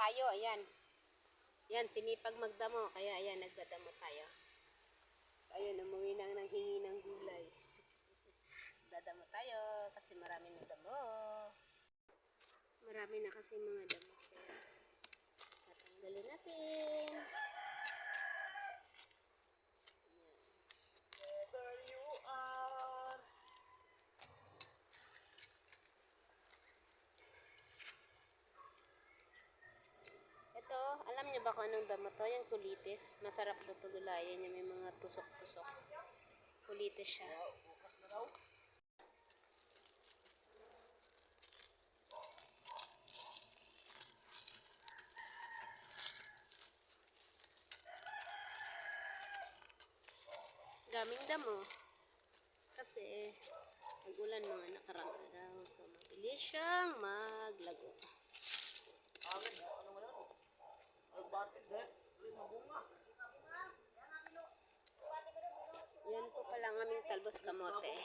tayo, ayan. Yan, sinipag magdamo. Kaya ayan, nagdadamo tayo. So, ayun, umuwi nang nanghingi ng gulay. Dadamo tayo kasi marami na damo. Marami na kasi mga damo. Kaya tatanggalin natin. Ito, alam niyo ba kung anong damo to? Yung kulitis. Masarap na ito gulayan niya. May mga tusok-tusok. Kulitis siya. Daming damo. Kasi, nag-ulan mga nakarang araw. So, mabilis siyang maglago. Yan po pala ang aming talbos kamote.